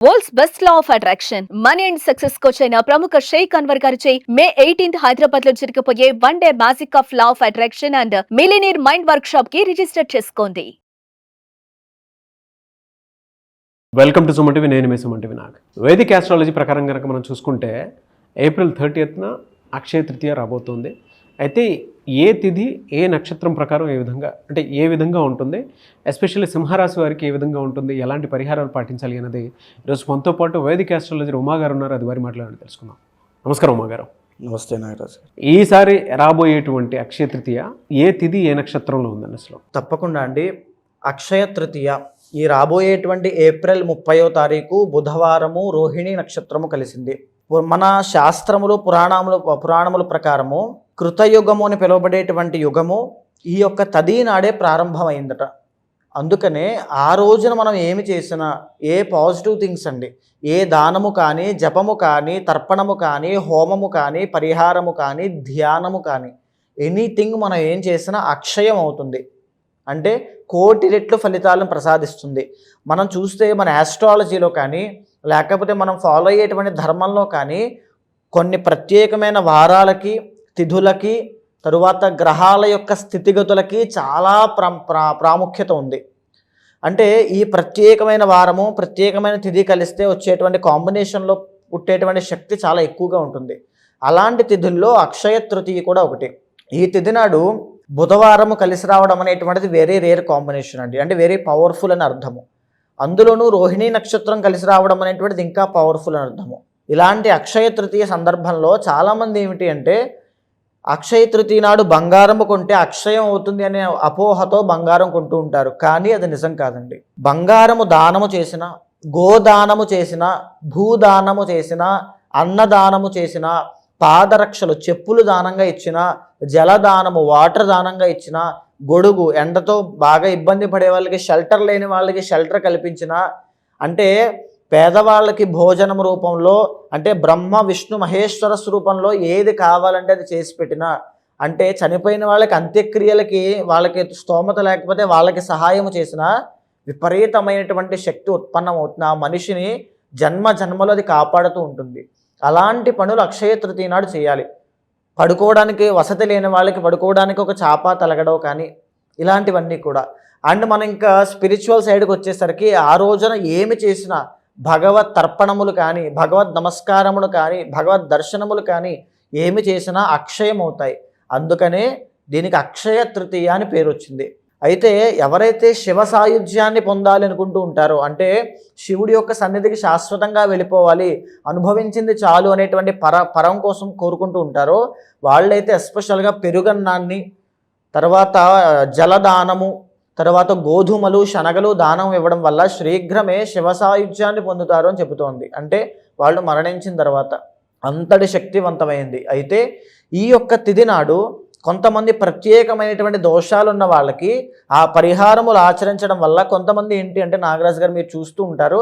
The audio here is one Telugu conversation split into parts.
World's best law of attraction money and success coach అయిన ప్రముఖ షేక్ అన్వర్ గారిచే మే 18th హైదరాబాద్ లో జరగబోయే one day magic of law of attraction and millionaire mind work shop కి రిజిస్టర్ చేసుకోండి. Welcome to Suman TV. నేను మీ సుమన్ టీవీ. నాకు వేదిక ఆస్ట్రాలజీ ప్రకారం కనుక మనం చూసుకుంటే ఏప్రిల్ 30th అక్షయ తృతీయ రాబోతుంది. అయితే ఏ తిథి ఏ నక్షత్రం ప్రకారం ఏ విధంగా ఉంటుంది, ఎస్పెషల్లీ సింహరాశి వారికి ఏ విధంగా ఉంటుంది, ఎలాంటి పరిహారాలు పాటించాలి అన్నది ఈరోజు మనతో పాటు వేదిక ఆస్ట్రాలజీ ఉమా గారు ఉన్నారు. అది వారి మాట్లాడి తెలుసుకుందాం. నమస్కారం ఉమా గారు. నమస్తే నాగరాజు. ఈసారి రాబోయేటువంటి అక్షయ తృతీయ ఏ తిథి ఏ నక్షత్రంలో ఉందండి అసలు? తప్పకుండా అండి. అక్షయ తృతీయ ఈ రాబోయేటువంటి ఏప్రిల్ 30వ తారీఖు బుధవారము రోహిణి నక్షత్రము కలిసింది. మన శాస్త్రములు పురాణముల ప్రకారము కృతయుగము అని పిలువబడేటువంటి యుగము ఈ యొక్క తది నాడే ప్రారంభమైందట. అందుకనే ఆ రోజున మనం ఏమి చేసినా ఏ పాజిటివ్ థింగ్స్ అండి, ఏ దానము కానీ, జపము కానీ, తర్పణము కానీ, హోమము కానీ, పరిహారము కానీ, ధ్యానము కానీ, ఎనీథింగ్ మనం ఏం చేసినా అక్షయం అవుతుంది. అంటే కోటి రెట్లు ఫలితాలను ప్రసాదిస్తుంది. మనం చూస్తే మన ఆస్ట్రాలజీలో కానీ లేకపోతే మనం ఫాలో అయ్యేటువంటి ధర్మంలో కానీ కొన్ని ప్రత్యేకమైన వారాలకి, తిథులకి, తరువాత గ్రహాల యొక్క స్థితిగతులకి చాలా ప్రాముఖ్యత ఉంది. అంటే ఈ ప్రత్యేకమైన వారము, ప్రత్యేకమైన తిథి కలిస్తే వచ్చేటువంటి కాంబినేషన్లో పుట్టేటువంటి శక్తి చాలా ఎక్కువగా ఉంటుంది. అలాంటి తిథుల్లో అక్షయ తృతీయ కూడా ఒకటి. ఈ తిథి నాడు బుధవారము కలిసి రావడం అనేటువంటిది వెరీ రేర్ కాంబినేషన్ అండి. అంటే వెరీ పవర్ఫుల్ అని అర్థము. అందులోనూ రోహిణీ నక్షత్రం కలిసి రావడం అనేటువంటిది ఇంకా పవర్ఫుల్ అని అర్థము. ఇలాంటి అక్షయ తృతీయ సందర్భంలో చాలామంది ఏమిటి అంటే అక్షయ తృతీయ నాడు బంగారము కొంటే అక్షయం అవుతుంది అనే అపోహతో బంగారం కొంటూ ఉంటారు. కానీ అది నిజం కాదండి. బంగారము దానము చేసిన, గోదానము చేసిన, భూదానము చేసిన, అన్నదానము చేసిన, పాదరక్షలు చెప్పులు దానంగా ఇచ్చిన, జలదానము వాటర్ దానంగా ఇచ్చిన, గొడుగు ఎండతో బాగా ఇబ్బంది పడే వాళ్ళకి, షెల్టర్ లేని వాళ్ళకి షెల్టర్ కల్పించిన, అంటే పేదవాళ్ళకి భోజనం రూపంలో, అంటే బ్రహ్మ విష్ణు మహేశ్వర స్వరూపంలో ఏది కావాలంటే అది చేసి పెట్టిన, అంటే చనిపోయిన వాళ్ళకి అంత్యక్రియలకి వాళ్ళకి స్తోమత లేకపోతే వాళ్ళకి సహాయం చేసిన విపరీతమైనటువంటి శక్తి ఉత్పన్నం అవుతుంది. ఆ మనిషిని జన్మలో అది కాపాడుతూ ఉంటుంది. అలాంటి పనులు అక్షయ తృతీయ నాడు చేయాలి. పడుకోవడానికి వసతి లేని వాళ్ళకి పడుకోవడానికి ఒక చాప తలగడో కానీ ఇలాంటివన్నీ కూడా. అండ్ మనం ఇంకా స్పిరిచువల్ సైడ్కి వచ్చేసరికి ఆ రోజున ఏమి చేసినా భగవత్ తర్పణములు కానీ, భగవద్ నమస్కారములు కానీ, భగవద్ దర్శనములు కానీ ఏమి చేసినా అక్షయం అవుతాయి. అందుకనే దీనికి అక్షయ తృతీయ అని పేరు వచ్చింది. అయితే ఎవరైతే శివ సాయుధ్యాన్ని పొందాలి అనుకుంటూ ఉంటారో, అంటే శివుడి యొక్క సన్నిధికి శాశ్వతంగా వెళ్ళిపోవాలి, అనుభవించింది చాలు అనేటువంటి పరం కోసం కోరుకుంటూ ఉంటారో వాళ్ళైతే ఎస్పెషల్గా పెరుగన్నాన్ని, తర్వాత జలదానము, తర్వాత గోధుమలు, శనగలు దానం ఇవ్వడం వల్ల శీఘ్రమే శివ సాయుధ్యాన్ని పొందుతారు అని చెబుతోంది. అంటే వాళ్ళు మరణించిన తర్వాత అంతటి శక్తివంతమైంది. అయితే ఈ యొక్క తిథి నాడు కొంతమంది ప్రత్యేకమైనటువంటి దోషాలు ఉన్న వాళ్ళకి ఆ పరిహారములు ఆచరించడం వల్ల కొంతమంది ఏంటి అంటే నాగరాజు గారు మీరు చూస్తూ ఉంటారు,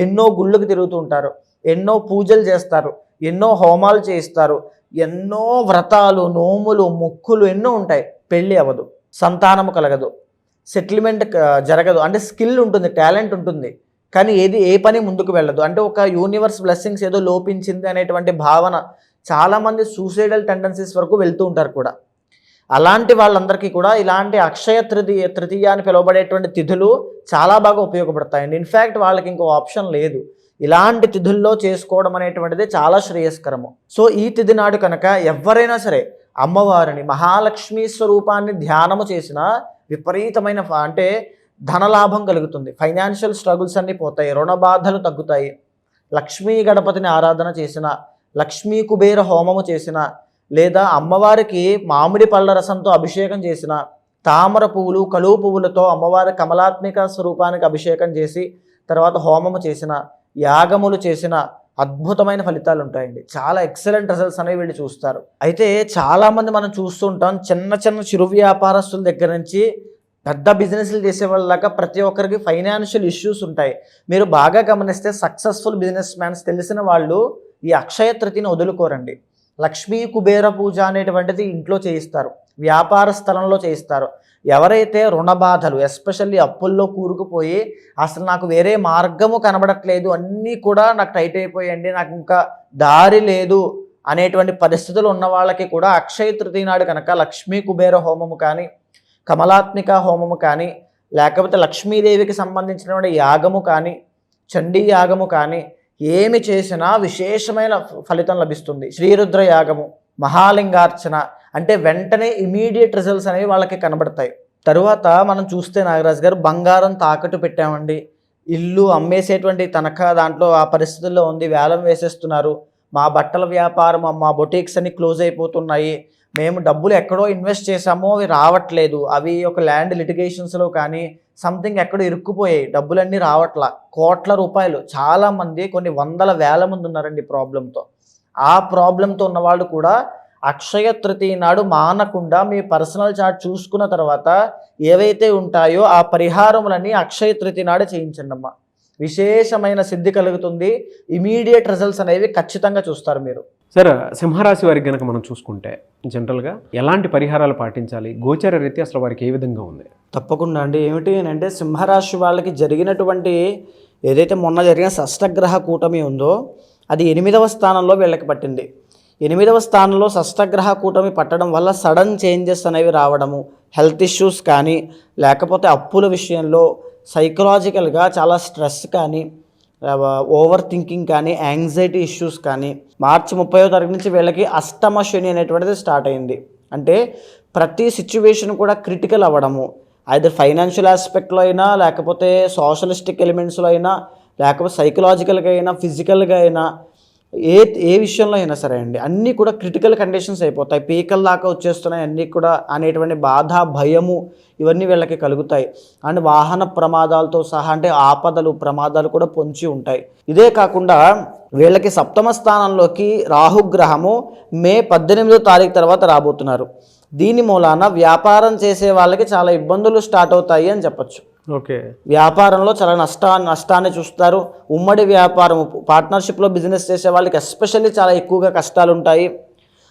ఎన్నో గుళ్ళకు తిరుగుతూ ఉంటారు, ఎన్నో పూజలు చేస్తారు, ఎన్నో హోమాలు చేయిస్తారు, ఎన్నో వ్రతాలు, నోములు, మొక్కులు ఎన్నో ఉంటాయి. పెళ్ళి అవ్వదు, సంతానము కలగదు, సెటిల్మెంట్ జరగదు. అంటే స్కిల్ ఉంటుంది, టాలెంట్ ఉంటుంది, కానీ ఏ పని ముందుకు వెళ్ళదు. అంటే ఒక యూనివర్స్ బ్లెస్సింగ్స్ ఏదో లోపించింది అనేటువంటి భావన. చాలామంది సూసైడల్ టెండెన్సీస్ వరకు వెళ్తూ ఉంటారు కూడా. అలాంటి వాళ్ళందరికీ కూడా ఇలాంటి అక్షయ తృతీయ అని పిలువబడేటువంటి తిథులు చాలా బాగా ఉపయోగపడతాయండి. ఇన్ఫ్యాక్ట్ వాళ్ళకి ఇంకో ఆప్షన్ లేదు. ఇలాంటి తిథుల్లో చేసుకోవడం అనేటువంటిది చాలా శ్రేయస్కరము. సో ఈ తిథి నాడు కనుక ఎవరైనా సరే అమ్మవారిని, మహాలక్ష్మీ స్వరూపాన్ని ధ్యానము చేసినా విపరీతమైన అంటే ధనలాభం కలుగుతుంది. ఫైనాన్షియల్ స్ట్రగుల్స్ అన్నీ పోతాయి, రుణ బాధలు తగ్గుతాయి. లక్ష్మీ గణపతిని ఆరాధన చేసిన, లక్ష్మీ కుబేర హోమము చేసిన, లేదా అమ్మవారికి మామిడి పళ్ళ రసంతో అభిషేకం చేసిన, తామర పువ్వులు, కలువ పువ్వులతో అమ్మవారి కమలాత్మిక స్వరూపానికి అభిషేకం చేసి తర్వాత హోమము చేసిన, యాగములు చేసిన అద్భుతమైన ఫలితాలు ఉంటాయండి. చాలా ఎక్సలెంట్ రిజల్ట్స్ అనేవి వీళ్ళు చూస్తారు. అయితే చాలామంది మనం చూస్తుంటాం, చిన్న చిరు వ్యాపారస్తుల దగ్గర నుంచి పెద్ద బిజినెస్లు చేసే వాళ్ళ దాకా ప్రతి ఒక్కరికి ఫైనాన్షియల్ ఇష్యూస్ ఉంటాయి. మీరు బాగా గమనిస్తే సక్సెస్ఫుల్ బిజినెస్ మ్యాన్స్ తెలిసిన వాళ్ళు ఈ అక్షయ తృతీయను వదులుకోరండి. లక్ష్మీ కుబేర పూజ అనేటువంటిది ఇంట్లో చేయిస్తారు. వ్యాపార స్థలంలో చేయిస్తారు. ఎవరైతే రుణ బాధలు, ఎస్పెషల్లీ అప్పుల్లో కూరుకుపోయి అసలు నాకు వేరే మార్గము కనబడట్లేదు, అన్నీ కూడా నాకు టైట్ అయిపోయండి, నాకు ఇంకా దారి లేదు అనేటువంటి పరిస్థితులు ఉన్న వాళ్ళకి కూడా అక్షయ తృతీయ నాడు కనుక లక్ష్మీ కుబేర హోమము కానీ, కమలాత్మిక హోమము కానీ, లేకపోతే లక్ష్మీదేవికి సంబంధించినటువంటి యాగము కానీ, చండీ యాగము కానీ ఏమి చేసినా విశేషమైన ఫలితం లభిస్తుంది. శ్రీరుద్ర యాగము, మహాలింగార్చన అంటే వెంటనే ఇమీడియట్ రిజల్ట్స్ అనేవి వాళ్ళకి కనబడతాయి. తరువాత మనం చూస్తే నాగరాజు గారు, బంగారం తాకట్టు పెట్టామండి, ఇల్లు అమ్మేసేటువంటి తనఖా దాంట్లో ఆ పరిస్థితుల్లో ఉంది, వేలం వేసేస్తున్నారు, మా బట్టల వ్యాపారం, మా బొటీక్స్ అన్ని క్లోజ్ అయిపోతున్నాయి, మేము డబ్బులు ఎక్కడో ఇన్వెస్ట్ చేసామో అవి రావట్లేదు, అవి ఒక ల్యాండ్ లిటిగేషన్స్లో కానీ సంథింగ్ ఎక్కడో ఇరుక్కుపోయాయి, డబ్బులన్నీ రావట్లా, కోట్ల రూపాయలు, చాలామంది కొన్ని వందల వేల మంది ఉన్నారండి ప్రాబ్లంతో. ఆ ప్రాబ్లంతో ఉన్నవాళ్ళు కూడా అక్షయ తృతీయ నాడు మానకుండా మీ పర్సనల్ చార్ట్ చూసుకున్న తర్వాత ఏవైతే ఉంటాయో ఆ పరిహారములన్నీ అక్షయ తృతీయ నాడు చేయించండి అమ్మా. విశేషమైన సిద్ధి కలుగుతుంది, ఇమీడియట్ రిజల్ట్స్ అనేవి ఖచ్చితంగా చూస్తారు మీరు. సార్, సింహరాశి వారికి కనుక మనం చూసుకుంటే జనరల్గా ఎలాంటి పరిహారాలు పాటించాలి, గోచర రీతి అసలు వారికి ఏ విధంగా ఉంది? తప్పకుండా అండి. ఏమిటి అంటే సింహరాశి వాళ్ళకి జరిగినటువంటి ఏదైతే మొన్న జరిగిన షష్టగ్రహ కూటమి ఉందో అది 8వ స్థానంలో వీళ్ళకి పట్టింది. 8వ స్థానంలో షష్టగ్రహ కూటమి పట్టడం వల్ల సడన్ చేంజెస్ అనేవి రావడము, హెల్త్ ఇష్యూస్ కానీ, లేకపోతే అప్పుల విషయంలో సైకలాజికల్గా చాలా స్ట్రెస్ కానీ, ఓవర్ థింకింగ్ కానీ, యాంగ్జైటీ ఇష్యూస్ కానీ, మార్చి 30వ తారీఖు నుంచి వీళ్ళకి అష్టమ శని అనేటువంటిది స్టార్ట్ అయింది. అంటే ప్రతి సిచ్యువేషన్ కూడా క్రిటికల్ అవ్వడము, ఐదర్ ఫైనాన్షియల్ ఆస్పెక్ట్లో అయినా, లేకపోతే సోషలిస్టిక్ ఎలిమెంట్స్లో అయినా, లేకపోతే సైకలాజికల్గా అయినా, ఫిజికల్గా అయినా, ఏ విషయంలో అయినా సరే అండి, అన్నీ కూడా క్రిటికల్ కండిషన్స్ అయిపోతాయి, పీకల దాకా వచ్చేస్తున్నాయి అన్నీ కూడా అనేటువంటి బాధ, భయము ఇవన్నీ వీళ్ళకి కలుగుతాయి. అండ్ వాహన ప్రమాదాలతో సహా అంటే ఆపదలు, ప్రమాదాలు కూడా పొంచి ఉంటాయి. ఇదే కాకుండా వీళ్ళకి 7వ స్థానంలోకి రాహుగ్రహము మే 18వ తారీఖు తర్వాత రాబోతున్నారు. దీని మూలాన వ్యాపారం చేసే వాళ్ళకి చాలా ఇబ్బందులు స్టార్ట్ అవుతాయి అని చెప్పచ్చు. ఓకే, వ్యాపారంలో చాలా నష్టాన్ని చూస్తారు. ఉమ్మడి వ్యాపారం, పార్ట్నర్షిప్లో బిజినెస్ చేసే వాళ్ళకి ఎస్పెషల్లీ చాలా ఎక్కువగా కష్టాలు ఉంటాయి.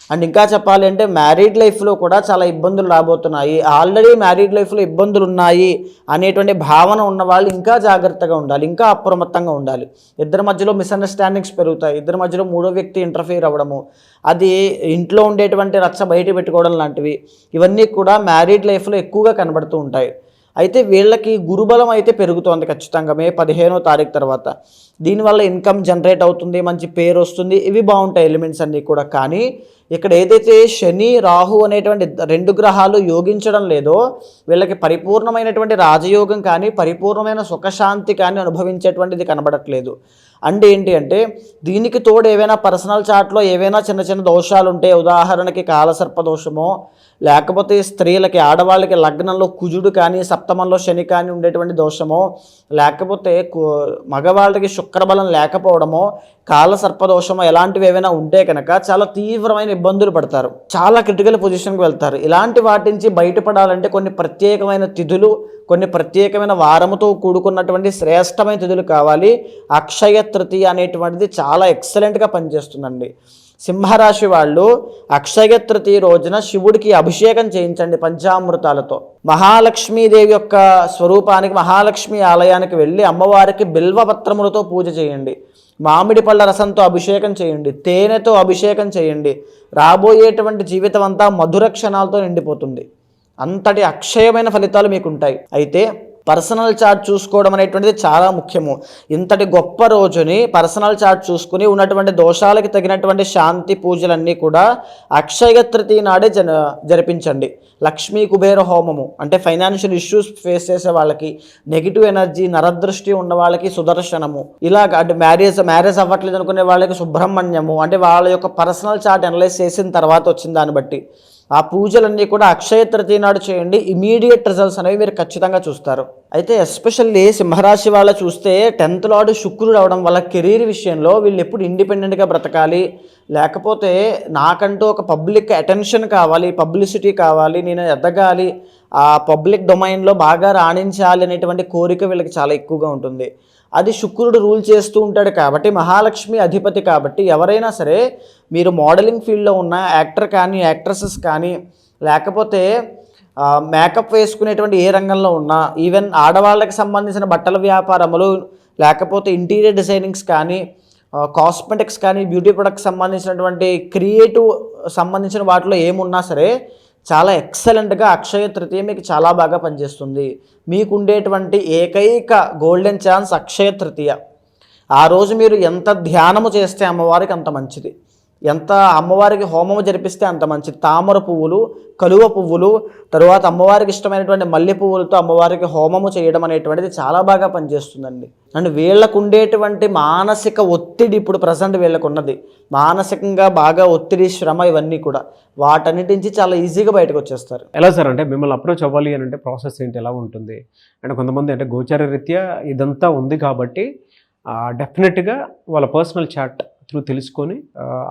అండ్ ఇంకా చెప్పాలి అంటే మ్యారీడ్ లైఫ్లో కూడా చాలా ఇబ్బందులు రాబోతున్నాయి. ఆల్రెడీ మ్యారీడ్ లైఫ్లో ఇబ్బందులు ఉన్నాయి అనేటువంటి భావన ఉన్న వాళ్ళు ఇంకా జాగ్రత్తగా ఉండాలి, ఇంకా అప్రమత్తంగా ఉండాలి. ఇద్దరి మధ్యలో మిస్అండర్స్టాండింగ్స్ పెరుగుతాయి, ఇద్దరి మధ్యలో మూడో వ్యక్తి ఇంటర్ఫియర్ అవ్వడము, అది ఇంట్లో ఉండేటువంటి రచ్చ బయట పెట్టుకోవడం లాంటివి ఇవన్నీ కూడా మ్యారీడ్ లైఫ్లో ఎక్కువగా కనబడుతూ ఉంటాయి. అయితే వీళ్ళకి గురుబలం అయితే పెరుగుతోంది ఖచ్చితంగా మే 15వ తారీఖు తర్వాత. దీనివల్ల ఇన్కమ్ జనరేట్ అవుతుంది, మంచి పేరు వస్తుంది, ఇవి బాగుంటాయి ఎలిమెంట్స్ అన్నీ కూడా. కానీ ఇక్కడ ఏదైతే శని రాహు అనేటువంటి 2 గ్రహాలు యోగించడం లేదో వీళ్ళకి పరిపూర్ణమైనటువంటి రాజయోగం కానీ, పరిపూర్ణమైన సుఖశాంతి కానీ అనుభవించేటువంటిది కనబడట్లేదు. అంటే ఏంటి అంటే దీనికి తోడు ఏవైనా పర్సనల్ చార్ట్లో ఏవైనా చిన్న చిన్న దోషాలు ఉంటే, ఉదాహరణకి కాలసర్ప దోషమో, లేకపోతే స్త్రీలకి, ఆడవాళ్ళకి లగ్నంలో కుజుడు కానీ, సప్తమంలో శని కానీ ఉండేటువంటి దోషమో, లేకపోతే మగవాళ్ళకి శుక్రబలం లేకపోవడమో, కాలసర్పదోషమో ఇలాంటివి ఏవైనా ఉంటే కనుక చాలా తీవ్రమైన ఇబ్బందులు పడతారు, చాలా క్రిటికల్ పొజిషన్కి వెళ్తారు. ఇలాంటి వాటి నుంచి బయటపడాలంటే కొన్ని ప్రత్యేకమైన తిథులు, కొన్ని ప్రత్యేకమైన వారముతో కూడుకున్నటువంటి శ్రేష్టమైన తిథులు కావాలి. అక్షయ తృతీయ అనేటువంటిది చాలా ఎక్సలెంట్గా పనిచేస్తుందండి. సింహరాశి వాళ్ళు అక్షయ తృతీయ రోజున శివుడికి అభిషేకం చేయించండి పంచామృతాలతో. మహాలక్ష్మీదేవి యొక్క స్వరూపానికి, మహాలక్ష్మి ఆలయానికి వెళ్ళి అమ్మవారికి బిల్వపత్రములతో పూజ చేయండి, మామిడి పళ్ళ రసంతో అభిషేకం చేయండి, తేనెతో అభిషేకం చేయండి. రాబోయేటువంటి జీవితం అంతా మధుర క్షణాలతో నిండిపోతుంది. అంతటి అక్షయమైన ఫలితాలు మీకు ఉంటాయి. అయితే పర్సనల్ చార్ట్ చూసుకోవడం అనేటువంటిది చాలా ముఖ్యము. ఇంతటి గొప్ప రోజుని పర్సనల్ చార్ట్ చూసుకుని ఉన్నటువంటి దోషాలకి తగినటువంటి శాంతి పూజలన్నీ కూడా అక్షయ తృతీయ నాడే జరిపించండి. లక్ష్మీ కుబేర హోమము అంటే ఫైనాన్షియల్ ఇష్యూస్ ఫేస్ చేసే వాళ్ళకి, నెగిటివ్ ఎనర్జీ, నరదృష్టి ఉన్న వాళ్ళకి సుదర్శనము, ఇలాగ అంటే మ్యారేజ్ అవ్వట్లేదు అనుకునే వాళ్ళకి సుబ్రహ్మణ్యము, అంటే వాళ్ళ యొక్క పర్సనల్ చార్ట్ అనలైజ్ చేసిన తర్వాత వచ్చిన దాన్ని బట్టి ఆ పూజలన్నీ కూడా అక్షయ తృతీయ నాడు చేయండి. ఇమీడియట్ రిజల్ట్స్ అనేవి మీరు ఖచ్చితంగా చూస్తారు. అయితే ఎస్పెషల్లీ సింహరాశి వాళ్ళ చూస్తే 10th లార్డ్ శుక్రుడు అవడం వల్ల కెరీర్ విషయంలో వీళ్ళు ఎప్పుడు ఇండిపెండెంట్గా బ్రతకాలి, లేకపోతే నాకంటూ ఒక పబ్లిక్ అటెన్షన్ కావాలి, పబ్లిసిటీ కావాలి, నేను ఎదగాలి, ఆ పబ్లిక్ డొమైన్లో బాగా రాణించాలి అనేటువంటి కోరిక వీళ్ళకి చాలా ఎక్కువగా ఉంటుంది. అది శుక్రుడు రూల్ చేస్తూ ఉంటాడు కాబట్టి, మహాలక్ష్మి అధిపతి కాబట్టి ఎవరైనా సరే, మీరు మోడలింగ్ ఫీల్డ్లో ఉన్న యాక్టర్ కానీ, యాక్ట్రసెస్ కానీ, లేకపోతే మేకప్ వేసుకునేటువంటి ఏ రంగంలో ఉన్నా, ఈవెన్ ఆడవాళ్ళకి సంబంధించిన బట్టల వ్యాపారములు, లేకపోతే ఇంటీరియర్ డిజైనింగ్స్ కానీ, కాస్మెటిక్స్ కానీ, బ్యూటీ ప్రొడక్ట్స్ సంబంధించినటువంటి క్రియేటివ్ సంబంధించిన వాటిలో ఏమున్నా సరే చాలా ఎక్సలెంట్గా అక్షయ తృతీయ మీకు చాలా బాగా పనిచేస్తుంది. మీకు ఉండేటువంటి ఏకైక గోల్డెన్ ఛాన్స్ అక్షయ తృతీయ. ఆ రోజు మీరు ఎంత ధ్యానము చేస్తే అమ్మవారికి అంత మంచిది, ఎంత అమ్మవారికి హోమము జరిపిస్తే అంత మంచిది. తామర పువ్వులు, కలువ పువ్వులు, తరువాత అమ్మవారికి ఇష్టమైనటువంటి మల్లె పువ్వులతో అమ్మవారికి హోమము చేయడం అనేటువంటిది చాలా బాగా పనిచేస్తుందండి. అండ్ వీళ్ళకు ఉండేటువంటి మానసిక ఒత్తిడి, ఇప్పుడు ప్రజెంట్ వీళ్ళకు ఉన్నది మానసికంగా బాగా ఒత్తిడి, శ్రమ, ఇవన్నీ కూడా వాటన్నిటి నుంచి చాలా ఈజీగా బయటకు వచ్చేస్తారు. ఎలా సార్ అంటే మిమ్మల్ని అప్రోచ్ అవ్వాలి అని అంటే ప్రాసెస్ ఏంటి, ఎలా ఉంటుంది అంటే కొంతమంది అంటే గోచార రీత్యా ఇదంతా ఉంది కాబట్టి డెఫినెట్గా వాళ్ళ పర్సనల్ చాట్ త్రూ తెలుసుకొని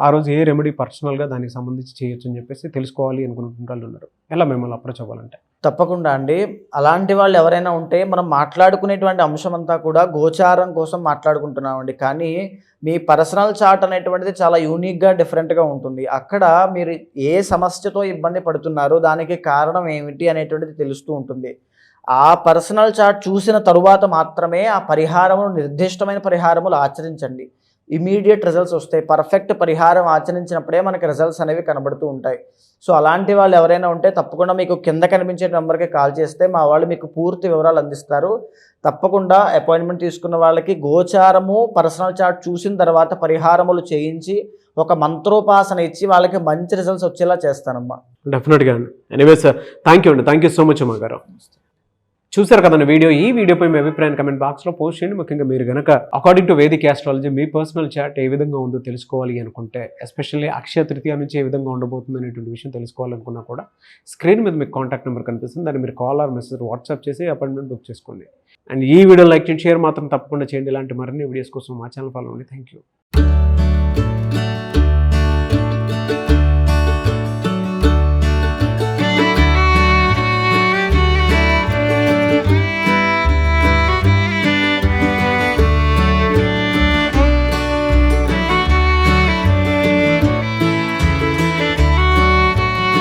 ఆ రోజు ఏ రెమెడీ పర్సనల్గా దానికి సంబంధించి చేయొచ్చు అని చెప్పేసి తెలుసుకోవాలి అనుకుంటున్న వాళ్ళు ఉన్నారు. ఎలా మిమ్మల్ని అప్రోచ్ అవ్వాలంటే? తప్పకుండా అండి, అలాంటి వాళ్ళు ఎవరైనా ఉంటే మనం మాట్లాడుకునేటువంటి అంశం అంతా కూడా గోచారం కోసం మాట్లాడుకుంటున్నామండి. కానీ మీ పర్సనల్ చార్ట్ అనేటువంటిది చాలా యూనిక్గా, డిఫరెంట్గా ఉంటుంది. అక్కడ మీరు ఏ సమస్యతో ఇబ్బంది పడుతున్నారో దానికి కారణం ఏమిటి అనేటువంటిది తెలుస్తూ ఉంటుంది. ఆ పర్సనల్ చార్ట్ చూసిన తరువాత మాత్రమే ఆ పరిహారములు, నిర్దిష్టమైన పరిహారములు ఆచరించండి. ఇమీడియట్ రిజల్ట్స్ వస్తాయి. పర్ఫెక్ట్ పరిహారం ఆచరించినప్పుడే మనకి రిజల్ట్స్ అనేవి కనబడుతూ ఉంటాయి. సో అలాంటి వాళ్ళు ఎవరైనా ఉంటే తప్పకుండా మీకు కింద కనిపించే నెంబర్కి కాల్ చేస్తే మా వాళ్ళు మీకు పూర్తి వివరాలు అందిస్తారు. తప్పకుండా అపాయింట్మెంట్ తీసుకున్న వాళ్ళకి గోచారము, పర్సనల్ చార్ట్ చూసిన తర్వాత పరిహారములు చేయించి ఒక మంత్రోపాసన ఇచ్చి వాళ్ళకి మంచి రిజల్ట్స్ వచ్చేలా చేస్తానమ్మా. డెఫినెట్గా అండి. ఎనీవే సార్, థ్యాంక్ యూ అండి, థ్యాంక్ యూ సో మచ్ అమ్మ గారు. చూసారు కదండి వీడియో. ఈ వీడియోపై మీ అభిప్రాయం కమెంట్ బాక్స్లో పోస్ట్ చేయండి. ముఖ్యంగా మీరు కనుక అకార్డింగ్ టు వేదిక్ ఆస్ట్రాలజీ మీ పర్సనల్ చార్ట్ ఏ విధంగా ఉందో తెలుసుకోవాలి అనుకుంటే, ఎస్పెషల్లీ అక్షయ తృతీయ నుంచి ఏ విధంగా ఉండబోతుంది అనేటువంటి విషయం తెలుసుకోవాలనుకున్నా కూడా స్క్రీన్ మీద మీకు కాంటాక్ట్ నెంబర్ కనిపిస్తుంది. దాన్ని మీరు కాల్ ఆర్ మెసేజ్ వాట్సాప్ చేసి అపాయింట్మెంట్ బుక్ చేసుకోండి. అండ్ ఈ వీడియో లైక్ చేయండి, షేర్ మాత్రం తప్పకుండా చేయండి. ఇలాంటి మరిన్ని వీడియోస్ కోసం మా ఛానల్ ఫాలో అవ్వండి. Thank you.